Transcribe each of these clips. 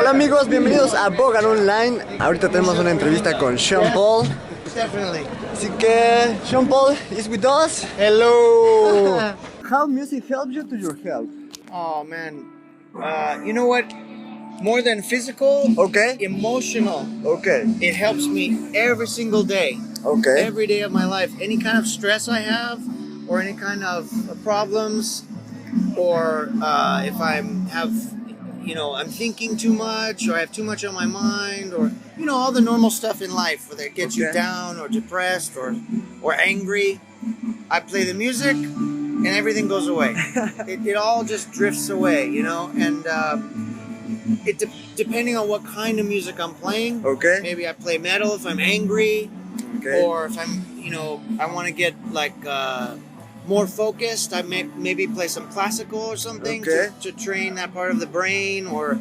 Hola amigos, bienvenidos a Bogar Online. Ahorita tenemos una entrevista con Sean Paul. Definitely. Así que Sean Paul is with us. Hello. How music helps you to your health? Oh man. You know what? More than physical, Okay. emotional. Okay. It helps me every single day. Okay. Every day of my life. Any kind of stress I have, or any kind of problems, or if I'm thinking too much, or I have too much on my mind, or all the normal stuff in life, whether it gets you down or depressed or angry. I play the music, and everything goes away. It all just drifts away, and depending on what kind of music I'm playing. Okay. Maybe I play metal if I'm angry, or if I'm, I want to get more focused. I maybe play some classical or something to train that part of the brain. Or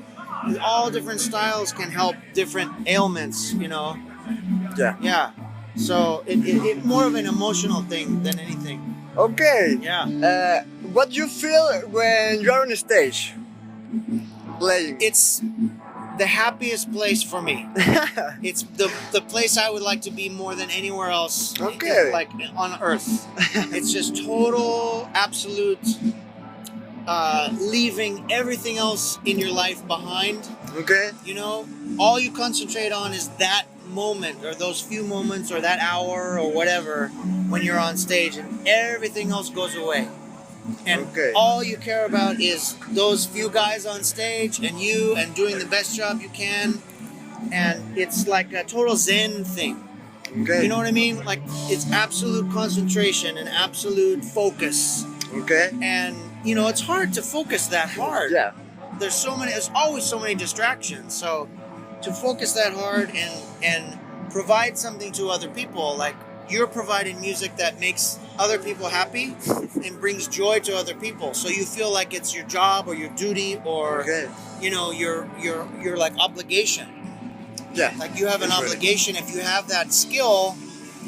all different styles can help different ailments. Yeah. Yeah. So it more of an emotional thing than anything. Okay. Yeah. What do you feel when you're on stage playing? It's the happiest place for me. It's the place I would like to be more than anywhere else. Okay. Like on earth. It's just total, absolute, leaving everything else in your life behind. Okay. All you concentrate on is that moment, or those few moments, or that hour, or whatever, when you're on stage, and everything else goes away. And all you care about is those few guys on stage and you, and doing the best job you can. And it's like a total Zen thing. Okay. You know what I mean? Like, it's absolute concentration and absolute focus. Okay. And, it's hard to focus that hard. Yeah. There's always so many distractions. So to focus that hard and provide something to other people, like, you're providing music that makes other people happy and brings joy to other people. So you feel like it's your job or your duty or your like obligation. Yeah. Like you have an obligation if you have that skill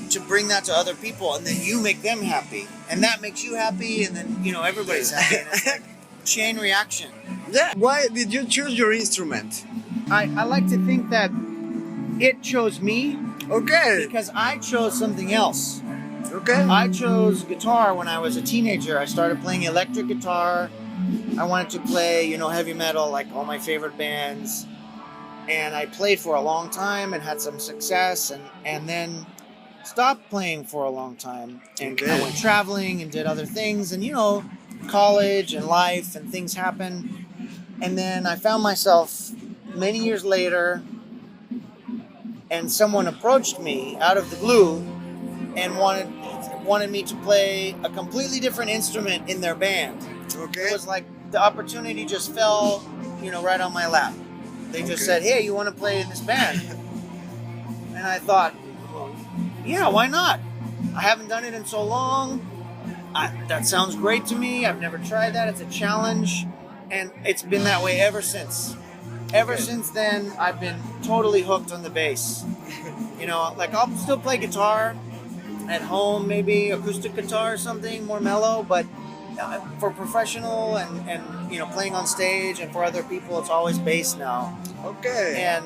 to bring that to other people, and then you make them happy, and that makes you happy, and then everybody's happy. And it's like chain reaction. Yeah. Why did you choose your instrument? I like to think that it chose me. Okay. Because I chose something else. Okay. I chose guitar when I was a teenager. I started playing electric guitar. I wanted to play, heavy metal, like all my favorite bands. And I played for a long time and had some success, and then stopped playing for a long time. And I went traveling and did other things, and college and life and things happen. And then I found myself many years later, and someone approached me out of the blue and wanted me to play a completely different instrument in their band. Okay. It was like the opportunity just fell, right on my lap. They just said, "Hey, you want to play in this band?" And I thought, yeah, why not? I haven't done it in so long. That sounds great to me. I've never tried that. It's a challenge. And it's been that way ever since. Ever since then, I've been totally hooked on the bass. Like I'll still play guitar at home, maybe acoustic guitar or something more mellow, but for professional and playing on stage and for other people, it's always bass now. Okay. And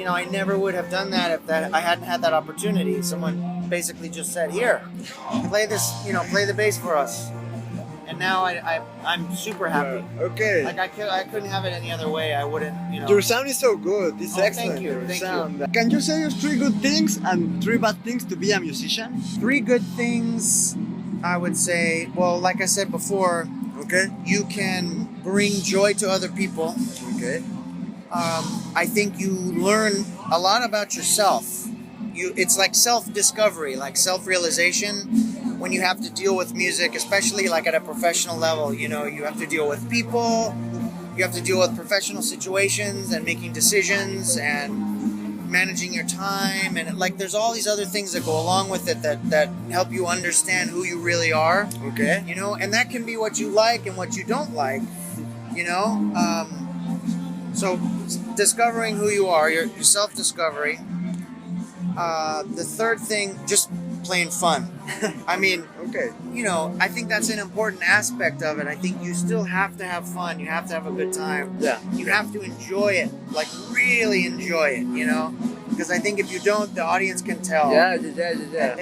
I never would have done that if I hadn't had that opportunity. Someone basically just said, "Here, play this, play the bass for us." And now I'm super happy. Okay. Like I couldn't have it any other way. I wouldn't, Your sound is so good. It's excellent. Thank you. Thank you. Can you say 3 good things and 3 bad things to be a musician? 3 good things, I would say. Well, like I said before, you can bring joy to other people. Okay. I think you learn a lot about yourself. It's like self-discovery, like self-realization. When you have to deal with music, especially like at a professional level, you have to deal with people, you have to deal with professional situations and making decisions and managing your time, and like there's all these other things that go along with it that help you understand who you really are. Okay. And that can be what you like and what you don't like. So discovering who you are, your self-discovery. The third thing, just plain fun. I mean, Okay. you know, I think that's an important aspect of it. I think you still have to have fun. You have to have a good time. Yeah. You have to enjoy it, like really enjoy it, you know? Because I think if you don't, the audience can tell. Yeah.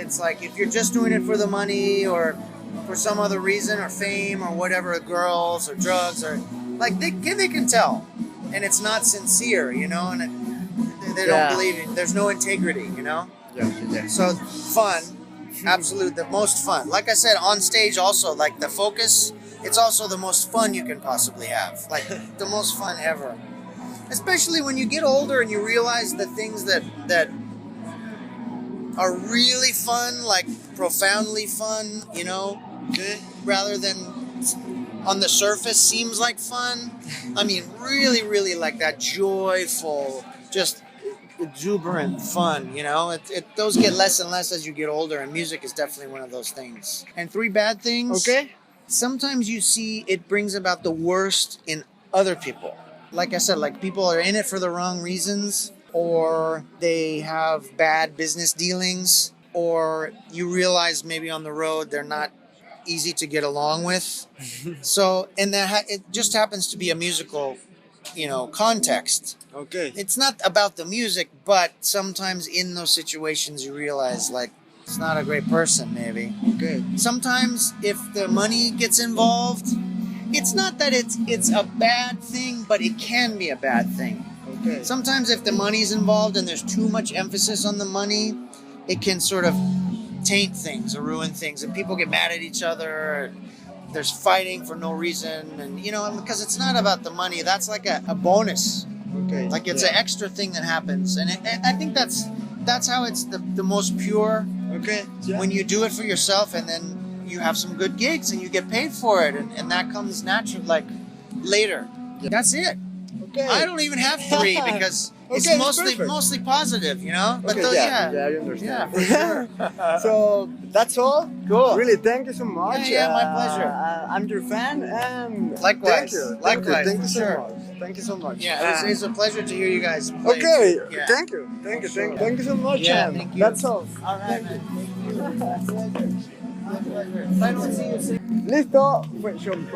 It's like if you're just doing it for the money or for some other reason or fame or whatever, girls or drugs or like they can tell, and it's not sincere, you know, and they don't believe it. There's no integrity, you know. Yeah. So fun, absolute, the most fun. Like I said, on stage also, like the focus, it's also the most fun you can possibly have, like the most fun ever. Especially when you get older and you realize the things that are really fun, like profoundly fun, you know, rather than on the surface seems like fun. I mean, really, really like that joyful, just exuberant fun, you know. Those get less and less as you get older, and music is definitely one of those things. And 3 bad things. Okay. Sometimes you see it brings about the worst in other people. Like I said, like people are in it for the wrong reasons, or they have bad business dealings, or you realize maybe on the road they're not easy to get along with. So, and it just happens to be a musical, you know, context. Okay. It's not about the music, but sometimes in those situations you realize like it's not a great person maybe. Okay. Sometimes if the money gets involved, it's not that it's a bad thing, but it can be a bad thing. Okay. Sometimes if the money's involved and there's too much emphasis on the money, it can sort of taint things or ruin things, and people get mad at each other. There's fighting for no reason, and you know, because it's not about the money. That's like a bonus. Okay. Like it's an extra thing that happens, and I think that's how it's the most pure. Okay. Yeah. When you do it for yourself, and then you have some good gigs and you get paid for it, and that comes natural, like later. Yeah. That's it. Okay. I don't even have 3 because it's Okay, mostly positive, you know. But Okay, those, yeah, I understand. yeah, for sure. So that's all. Cool. Really, thank you so much. Yeah, my pleasure. I'm your fan, and Likewise. Thank you. Likewise, Thank you so sure. much. Thank you so much. Yeah, it's a pleasure to hear you guys play. Okay. Yeah. Thank you. Thank you. Sure. Thank you so much. Yeah, and thank you. That's all. All right, man. My pleasure. If I don't see you soon. Listo. Fue Sean.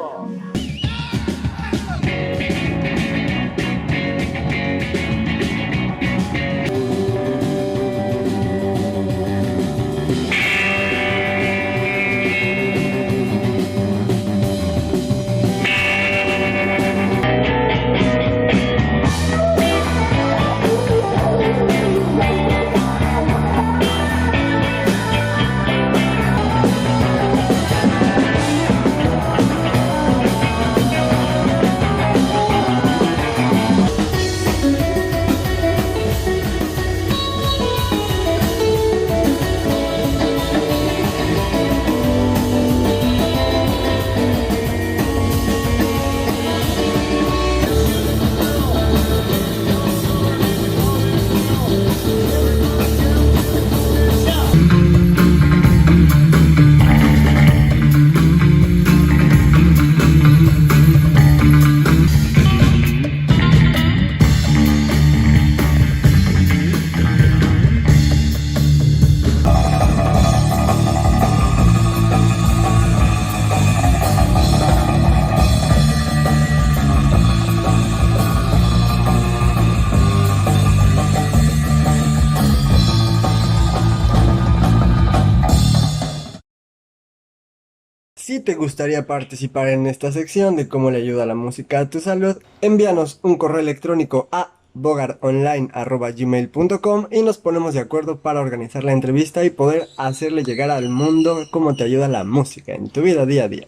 Si te gustaría participar en esta sección de cómo le ayuda la música a tu salud, envíanos un correo electrónico a bogaronline@gmail.com y nos ponemos de acuerdo para organizar la entrevista y poder hacerle llegar al mundo cómo te ayuda la música en tu vida día a día.